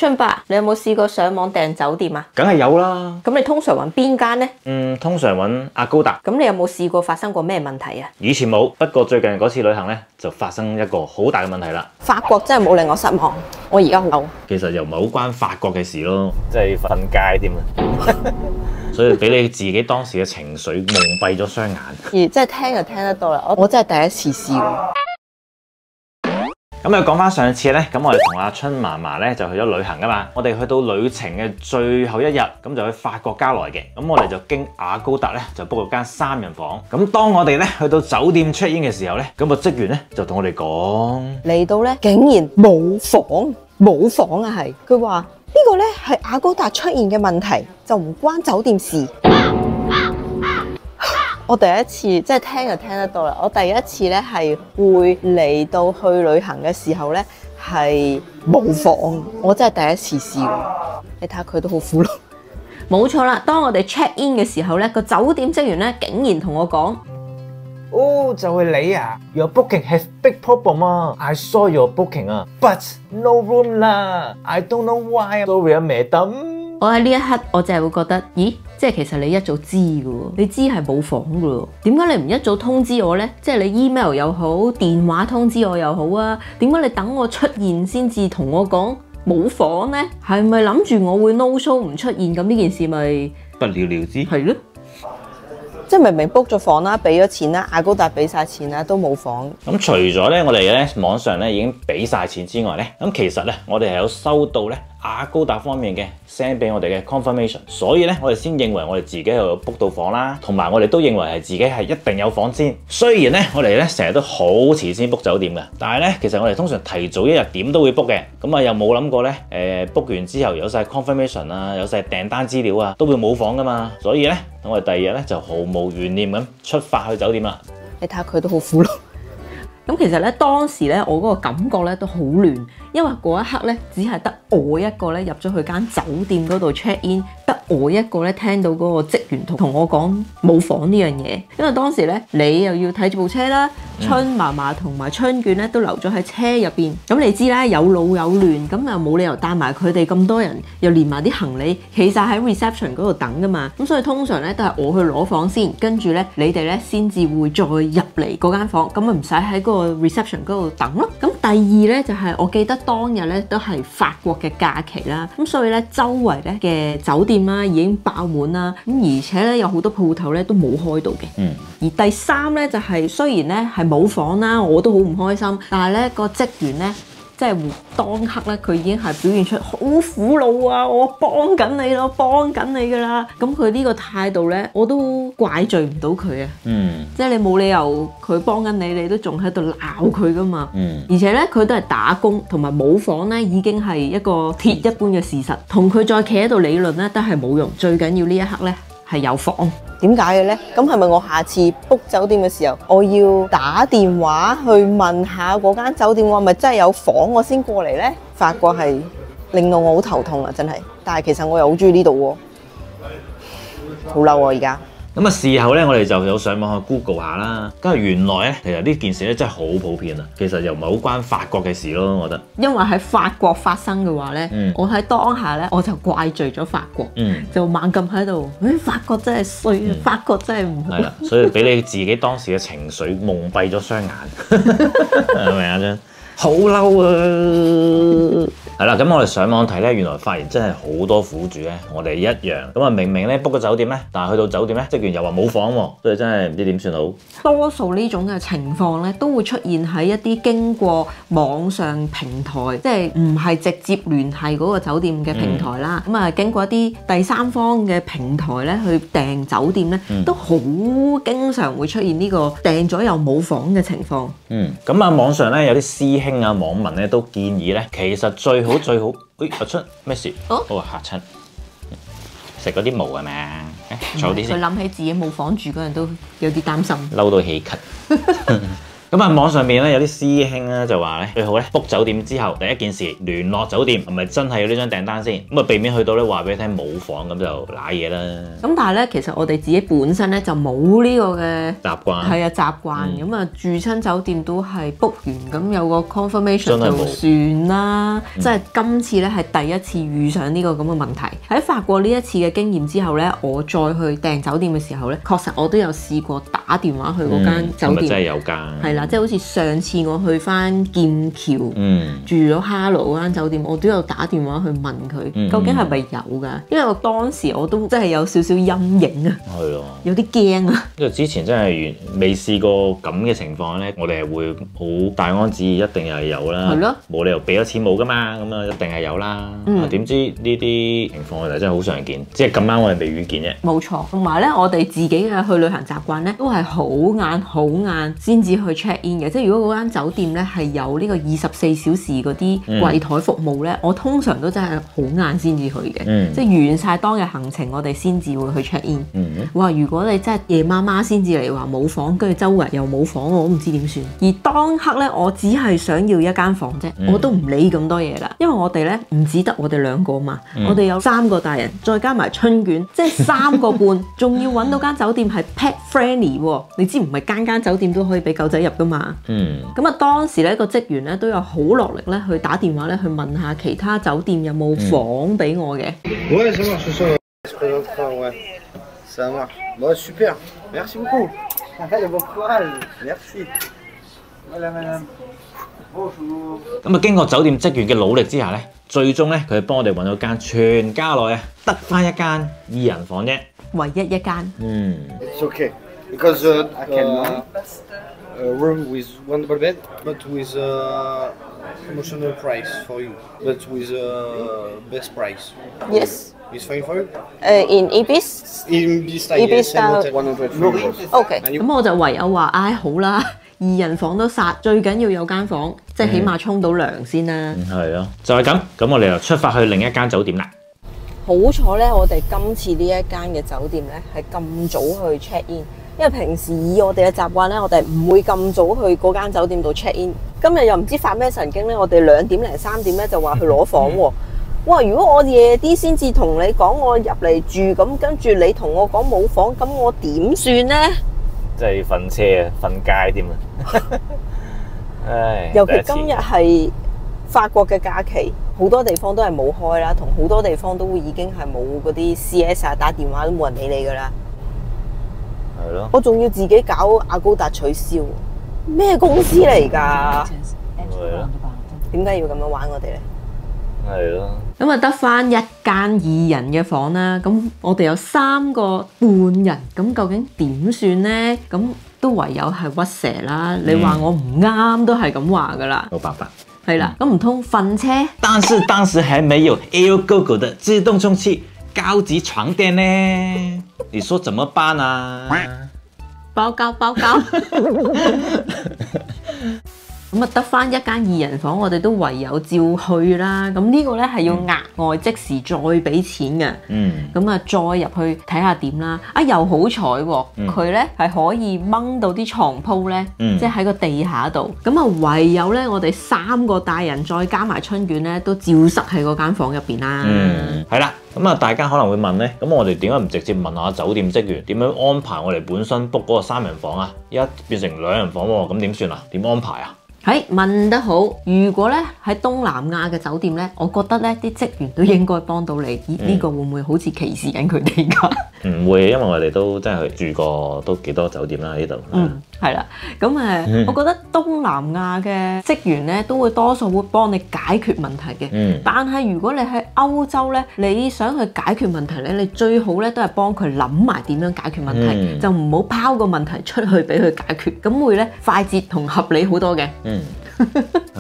春伯，你有冇試過上網訂酒店啊？梗係有啦。咁你通常揾邊間呢？通常揾阿高達。咁你有冇試過發生過咩問題啊？以前冇，不過最近嗰次旅行咧就發生一個好大嘅問題啦。法國真係冇令我失望，我而家好嬲。其實又唔係好關法國嘅事咯，即係瞓街添啊。所以俾你自己當時嘅情緒蒙蔽咗雙眼。而真係聽就聽得到啦，我真係第一次試喎。咁又講翻上次咧，咁我哋同阿春嫲嫲咧就去咗旅行噶嘛。我哋去到旅程嘅最後一日，咁就去法國加來嘅。咁我哋就經雅高達咧就 book 咗間3人房。咁當我哋咧去到酒店 check in 嘅時候咧，咁個職員咧就同我哋講嚟到咧竟然冇房啊，係佢話呢個咧係雅高達出現嘅問題，就唔關酒店事。我第一次即係聽就聽得到啦。我第一次咧係會嚟到去旅行嘅時候咧係冇房，我真係第一次試喎。你睇下佢都好苦惱。冇錯啦，當我哋 check in 嘅時候咧，個酒店職員咧竟然同我講：哦，就係你啊 ！Your booking has big problem 啊 ！I saw your booking 啊，but no room 啦。I don't know why. Sorry 啊，Madam。我喺呢一刻，我就係會覺得，咦，即係其實你一早知嘅喎，你知係冇房嘅喎，點解你唔一早通知我呢？即係你 email 又好，電話通知我又好啊，點解你等我出現先至同我講冇房呢？係咪諗住我會 no show 唔出現？咁呢件事咪不了了之。係咯。即係明明 book 咗房啦，俾咗錢啦，雅高達俾晒錢啦，都冇房。咁除咗咧，我哋咧網上咧已經俾晒錢之外咧，咁其實咧我哋係有收到咧雅高達方面嘅 send 俾我哋嘅 confirmation， 所以咧我哋先認為我哋自己有 book 到房啦，同埋我哋都認為係自己係一定有房先。雖然咧我哋咧成日都好遲先 book 酒店嘅，但係咧其實我哋通常提早一日點都會 book 嘅。咁啊又冇諗過咧book 完之後有晒 confirmation 啊，有晒訂單資料啊，都會冇房噶嘛。所以咧我哋第二日咧就毫無懸念咁出發去酒店啦。你睇下佢都好苦惱。咁其實咧當時咧我嗰個感覺咧都好亂，因為嗰一刻咧只係得我一個咧入咗去間酒店嗰度 check in，得我一個咧聽到嗰個職員同我講冇房呢樣嘢。因為當時咧你又要睇住部車啦，春嫲嫲同埋春卷咧都留咗喺車入邊。咁你知啦，有老有亂，咁又冇理由帶埋佢哋咁多人，又連埋啲行李企晒喺 reception 嗰度等噶嘛。咁所以通常咧都係我去攞房先，跟住咧你哋咧先至會再入嚟嗰間房，咁咪唔使喺個 reception 嗰度等咯。咁第二咧就係我記得當日咧都係法國嘅假期啦，咁所以咧周圍咧嘅酒店啦已經爆滿啦，咁而且咧有好多鋪頭咧都冇開到嘅。而第三咧就係雖然咧係冇房啦，我都好唔開心，但係咧個職員咧即係當刻咧佢已經係表現出好苦惱啊！我幫緊你咯，幫緊你噶啦。咁佢呢個態度咧，我都怪罪唔到佢啊。即係你冇理由佢幫緊你，你都仲喺度鬧佢噶嘛。而且咧佢都係打工，同埋冇房咧已經係一個鐵一般嘅事實，同佢再企喺度理論咧都係冇用。最緊要呢一刻咧係有房。點解嘅咧？咁係咪我下次 book 酒店嘅時候，我要打電話去問下嗰間酒店，我係咪真係有房我先過嚟咧？法國係令到我好頭痛啊，真係。但係其實我又好中意呢度喎，好嬲啊而家。咁啊，事後咧，我哋就有上網去 Google 下啦。跟住原來咧，其實呢件事咧真係好普遍啊。其實又唔係好關法國嘅事咯，我覺得。因為喺法國發生嘅話咧，我喺當下咧我就怪罪咗法國，就猛咁喺度，法國真係衰，法國真係唔好。係啦，所以俾你自己當時嘅情緒蒙蔽咗雙眼，係咪啊？真好嬲啊！係啦，咁我哋上網睇咧，原來發現真係好多苦主咧，我哋一樣。咁啊，明明咧 book 個酒店咧，但係去到酒店咧，職員又話冇房喎，所以真係唔知點算好。多數呢種嘅情況咧，都會出現喺一啲經過網上平台，即係唔係直接聯繫嗰個酒店嘅平台啦。咁啊，經過一啲第三方嘅平台咧去訂酒店咧，都好經常會出現呢個訂咗又冇房嘅情況。咁啊，網上咧有啲師兄啊、網民咧都建議咧，其實最好，阿春咩事？嚇親，食嗰啲毛係咪？坐啲先。佢諗起自己冇房住嗰陣都有啲擔心，嬲到氣咳。咁啊，網上面咧有啲師兄咧就話咧，最好咧 book 酒店之後第一件事聯絡酒店係咪真係有呢張訂單先，咁啊避免去到咧話俾你聽冇房咁就瀨嘢啦。咁但係咧，其實我哋自己本身咧就冇呢個嘅習慣係啊習慣，咁啊住親酒店都係 book 完咁有個 confirmation 真係冇就算啦。即係今次咧係第一次遇上呢個咁嘅問題。喺法國呢一次嘅經驗之後咧，我再去訂酒店嘅時候咧，確實我都有試過打電話去嗰間酒店，真係有間係啦，即係好似上次我去翻劍橋，住咗哈羅嗰間酒店，我都有打電話去問佢究竟係咪有㗎？因為我當時我都真係有少少陰影啊，係咯，有啲驚啊。因為之前真係未試過咁嘅情況咧，我哋係會好大安旨意，一定係有啦，係咯，冇理由俾咗錢冇㗎嘛，咁啊一定係有啦。點知呢啲情況我哋真係好常見，即係咁啱我哋未遇見啫。冇錯，同埋咧，我哋自己嘅去旅行習慣咧，都係好晏先至去 check in 嘅。即係如果嗰間酒店咧係有呢個24小時嗰啲櫃台服務咧，我通常都真係好晏先至去嘅。即係完晒當日行程，我哋先至會去 check in。哇！如果你真係夜媽媽先至嚟話冇房，跟住周圍又冇房，我都唔知點算。而當刻咧，我只係想要一間房啫，我都唔理咁多嘢啦。因為我哋咧唔只得我哋兩個嘛，我哋有3個大人，再加埋春卷，即係3個半，仲要揾到間酒店係 pet friendly 喎。你知唔係間酒店都可以俾狗仔入噶嘛？咁啊當時咧個職員咧都有好落力咧去打電話咧去問下其他酒店有冇房俾我嘅。Ouais, ça marche, ça va. Ouais. Ça marche. Bon, super. Merci beaucoup. Allez, bon courage. Merci. Voilà, madame. Bonjour. 咁啊，經過酒店職員嘅努力之下咧，最終咧佢幫我哋揾到間全家內啊得翻一間2人房啫，唯一一間。It's okay. Because a room with 1 double bed, but with promotional price for you, but with best price. Yes. It's fine for you? In Ibis? In this style, Ibis yes, same hotel, 100 euros. Okay. And you 咁我就唯有話唉好啦，2人房都殺，最緊要有間房，即係起碼沖到涼先啦。係咯，就係咁。咁我哋就出發去另一間酒店啦。好彩咧，我哋今次呢一間嘅酒店咧係咁早去 check in，因為平時以我哋嘅習慣咧，我哋唔會咁早去嗰間酒店度 check in。今日又唔知發咩神經咧，我哋2點零3點咧就話去攞房喎。哇！如果我夜啲先至同你講我入嚟住，咁跟住你同我講冇房，咁我點算呢？即係瞓車啊，瞓街添啊！唉，尤其今日係法國嘅假期，好多地方都係冇開啦，同好多地方都會已經係冇嗰啲 CS 啊，打電話都冇人理你噶啦。係咯，我仲要自己搞阿高達取消，咩公司嚟㗎？係咯，點解要咁樣玩我哋咧？係咯。咁啊得翻一間2人嘅房啦，咁我哋有3個半人，咁究竟點算呢？咁都唯有係屈蛇啦。你話我唔啱都係咁話噶啦，冇辦法。係啦，咁唔通瞓車？但是當時還沒有 AirGoGo 的自動充氣高級床墊呢，你說怎麼辦啊？包膠。咁啊得翻一間2人房，我哋都唯有照去啦。咁呢個咧係要額外即時再俾錢嘅。咁啊再入去睇下點啦。啊又好彩喎，佢咧係可以掹到啲床鋪咧，即係喺個地下度。咁啊唯有咧，我哋3個大人再加埋春卷咧，都照塞喺嗰間房入邊啦。係啦。咁啊，大家可能會問咧，咁我哋點解唔直接問下酒店職員點樣安排我哋本身 book 嗰個3人房啊？而家變成2人房喎，咁點算啊？點安排啊？係問得好，如果咧喺東南亞嘅酒店咧，我覺得咧啲職員都應該幫到你。呢個會唔會好似歧視緊佢哋㗎？唔會，因為我哋都真係去住過都幾多酒店啦呢度。係啦，咁我覺得東南亞嘅職員咧都會多數會幫你解決問題嘅。但係如果你喺歐洲咧，你想去解決問題咧，你最好咧都係幫佢諗埋點樣解決問題，就唔好拋個問題出去俾佢解決，咁會咧快捷同合理好多嘅。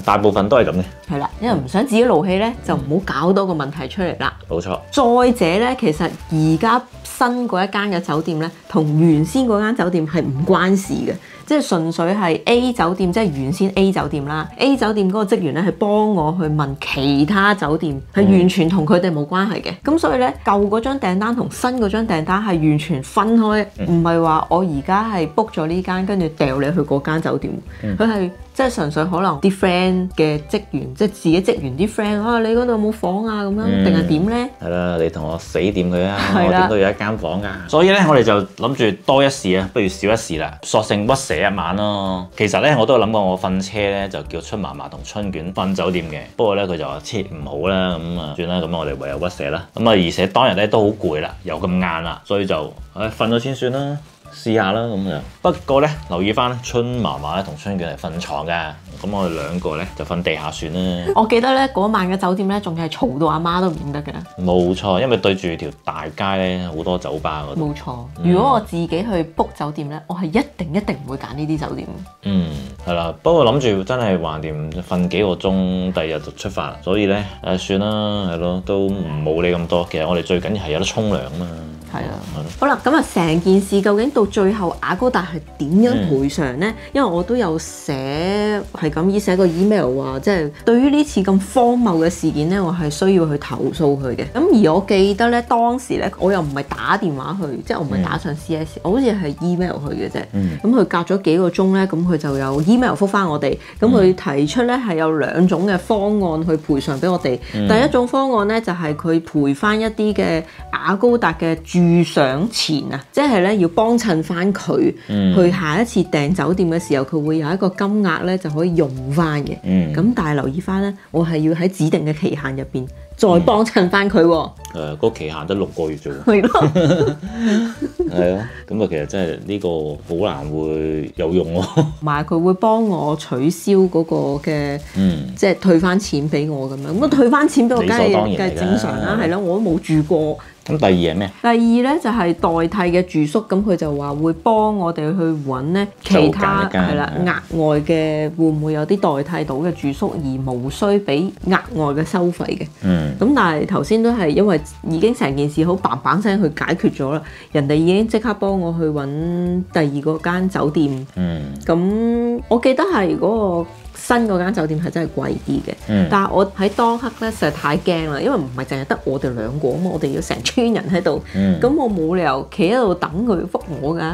大部分都係咁嘅。係啦，因為唔想自己勞氣咧，就唔好搞多個問題出嚟啦。冇錯。再者咧，其實而家新嗰一間嘅酒店咧，同原先嗰間酒店係唔關事嘅。即係純粹係 A 酒店，即係原先 A 酒店啦。A 酒店嗰個職員咧係幫我去問其他酒店，係完全同佢哋冇關係嘅。咁所以咧，舊嗰張訂單同新嗰張訂單係完全分開，唔係話我而家係 book 咗呢間，跟住掉你去嗰間酒店。佢係即係純粹可能啲 friend 嘅職員，即係自己職員啲 friend 啊，你嗰度有冇房啊咁樣，定係點咧？係啦，你同我死掂佢啊！我點都有一間房㗎。所以咧，我哋就諗住多一事啊，不如少一事啦，索性屈蛇一晚咯。其實咧，我都有諗過我瞓車咧，就叫春嫲嫲同春卷瞓酒店嘅。不過咧，佢就話切唔好啦，咁啊算啦，咁我哋唯有屈蛇啦。咁啊，而且當日咧都好攰啦，又咁晏啦，所以就瞓咗先算啦。試下啦咁就，不過咧留意翻春嫲嫲咧同春卷係瞓床㗎，咁我哋兩個咧就瞓地下算啦。我記得咧嗰晚嘅酒店咧，仲係嘈到阿媽都唔認得嘅。冇錯，因為對住條大街咧好多酒吧嗰度。冇錯，如果我自己去 book 酒店咧，我係一定唔會揀呢啲酒店。係啦，不過諗住真係橫掂瞓幾個鐘，第二日就出發，所以咧算啦，係咯，都唔冇理咁多。其實我哋最緊要係有得沖涼啊嘛。係啊，好啦，咁啊，成件事究竟到最後雅高達係點樣賠償呢？因為我都有寫寫個 email 話，即係對於呢次咁荒謬嘅事件呢，我係需要去投訴佢嘅。咁而我記得呢，當時呢，我又唔係打電話去，即係我唔係打上 CS，我好似係 email 去嘅啫。咁佢隔咗幾個鐘呢，咁佢就有 email 覆返我哋，咁佢提出呢係有2種嘅方案去賠償俾我哋。第一種方案呢，就係佢賠返一啲嘅雅高達嘅住上錢啊，即係咧要幫襯翻佢，去下一次訂酒店嘅時候，佢會有一個金額咧就可以用翻嘅。咁但係留意翻咧，我係要喺指定嘅期限入邊再幫襯翻佢喎。個期限得6個月啫喎。係咯。係啊，咁啊其實真係呢個好難會有用咯。同埋佢會幫我取消嗰個嘅，即係退翻錢俾我咁樣。咁退翻錢俾我，梗係正常啦，係咯，我都冇住過。咁第二係咩？第二咧就係代替嘅住宿，咁佢就話會幫我哋去揾咧其他係啦額外嘅，會唔會有啲代替到嘅住宿而無需俾額外嘅收費嘅？咁但係頭先都係因為已經成件事好砰砰聲去解決咗啦，人哋已經即刻幫我去揾第二個間酒店。咁我記得係嗰個新嗰間酒店係真係貴啲嘅，但係我喺當刻咧實在太驚啦，因為唔係淨係得我哋兩個啊嘛，我哋要成村人喺度，咁我冇理由企喺度等佢覆我㗎。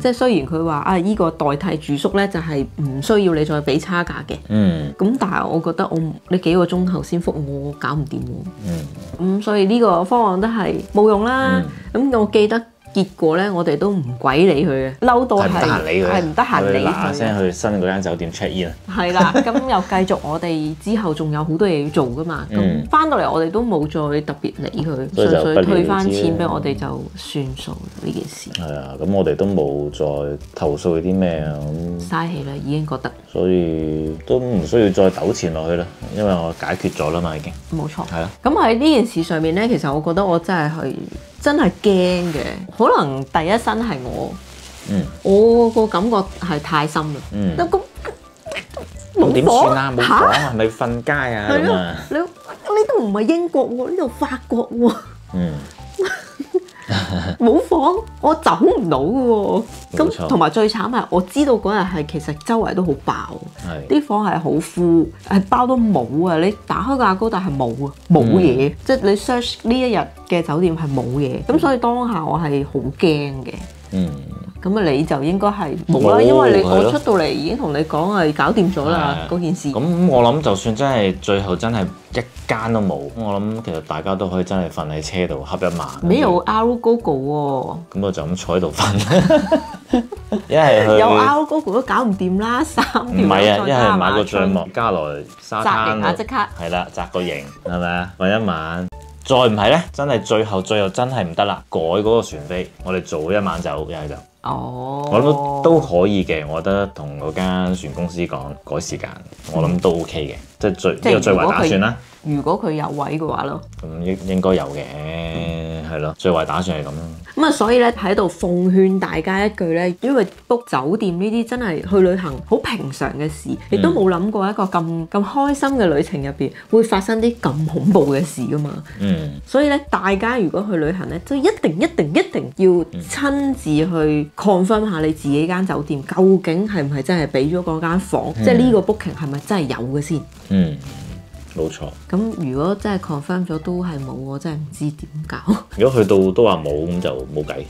即係雖然佢話啊，依個代替住宿咧就係唔需要你再俾差價嘅，咁但係我覺得你幾個鐘頭先覆我，搞唔掂喎。咁所以呢個方案都係冇用啦。咁我記得結果咧，我哋都唔鬼理佢嘅，嬲到係唔得閒理佢，嗱聲去新嗰間酒店 check in 啊。係啦，咁又繼續我哋之後仲有好多嘢要做噶嘛。咁翻到嚟我哋都冇再特別理佢，純粹退翻錢俾我哋就算數呢件事。係啊，咁我哋都冇再投訴佢啲咩啊，咁嘥氣啦，已經覺得。所以都唔需要再糾纏落去啦，因為我解決咗啦嘛已經。冇錯。係啊。咁喺呢件事上面咧，其實我覺得我真係驚嘅，可能第一身係我個感覺係太深啦。咁咁點算啊？冇房係咪瞓街啊？係啊，你都唔係英國喎，呢度法國喎。冇房，我走唔到嘅喎。咁同埋最慘係，我知道嗰日係其實周圍都好爆，啲房係好 full，係包到冇啊！你打開個雅高達係冇啊，冇嘢，即係你 search 呢一日嘅酒店係冇嘢。咁所以當下我係好驚嘅。咁啊，你就應該係冇啦，因為我出到嚟已經同你講係搞掂咗啦嗰件事。咁我諗就算真係最後真係一間都冇，我諗其實大家都可以真係瞓喺車度瞌一晚。沒有 Agogo 喎。咁我就咁坐喺度瞓。一係有 Agogo 都搞唔掂啦，3條。唔係啊，一係買個帳幕加來沙灘。紮即刻。係啦，紮個營係咪啊？瞓一晚。再唔係咧，真係最後真係唔得啦，改嗰個船飛，我哋早一晚走，一係就。我諗都可以嘅，我覺得同嗰間船公司講改時間，我諗都 OK 嘅，即係呢個最壞打算啦。如果佢有位嘅話咯，咁應該有嘅，係係咯，最壞打算係咁咯。咁啊，所以咧喺度奉勸大家一句咧，因為 book 酒店呢啲真係去旅行好平常嘅事，亦都冇諗過一個咁開心嘅旅程入邊會發生啲咁恐怖嘅事噶嘛。所以咧，大家如果去旅行咧，就一定要親自去 confirm 下你自己間酒店究竟係唔係真係俾咗嗰間房，即係呢個 booking 係咪真係有嘅先。冇錯。咁如果真係 confirm 咗都係冇，我真係唔知點搞。如果去到都話冇咁就冇計，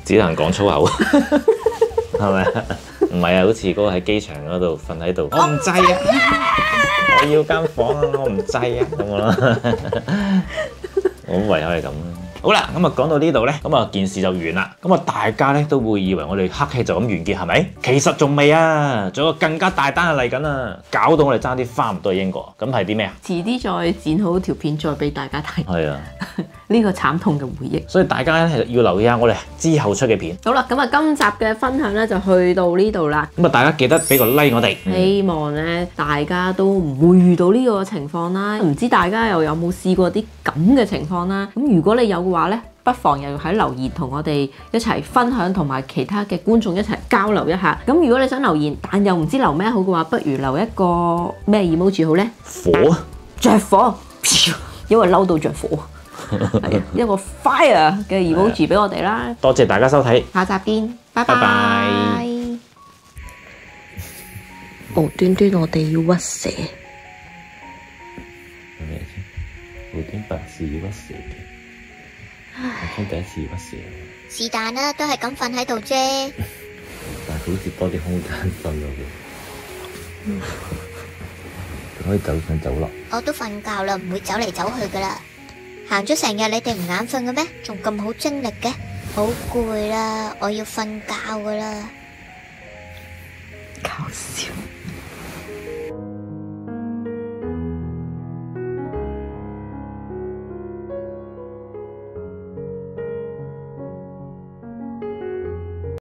只能講粗口，係咪？唔係啊，好似嗰個喺機場嗰度瞓喺度，我唔制啊，我要間房啊，我唔制啊咁咯。我唯有係咁。好啦，咁啊講到呢度呢，咁啊件事就完啦。咁啊大家呢都會以為我哋黑戲就咁完結係咪？其實仲未啊，仲有個更加大單嘅嚟緊啊，搞到我哋爭啲翻唔到去英國。咁係啲咩啊？遲啲再剪好條片再俾大家睇。係啊，呢個慘痛嘅回憶。所以大家咧要留意下我哋之後出嘅片。好啦，咁啊今集嘅分享咧就去到呢度啦。咁啊大家記得俾個 like 我哋。希望咧大家都唔會遇到呢個情況啦。唔知大家又有冇試過啲咁嘅情況啦？咁如果你有嘅話咧，不妨又喺留言同我哋一齊分享，同埋其他嘅觀眾一齊交流一下。咁如果你想留言，但又唔知留咩好嘅話，不如留一個咩 emoji 好呢？火，着火，因為嬲到着火。係一個 fire 嘅 emoji 俾我哋啦。多謝大家收睇，下集見，拜拜拜。拜。無端端我哋要屈蛇。無端白事要屈蛇嘅，我聽第一次要屈蛇。是但啦，都係咁瞓喺度啫。但係好似多啲空間瞓落去，可以走上走落。我都瞓覺啦，唔會走嚟走去噶啦。行咗成日，你哋唔眼瞓嘅咩？仲咁好精力嘅？好攰啦，我要瞓覺噶啦。搞笑。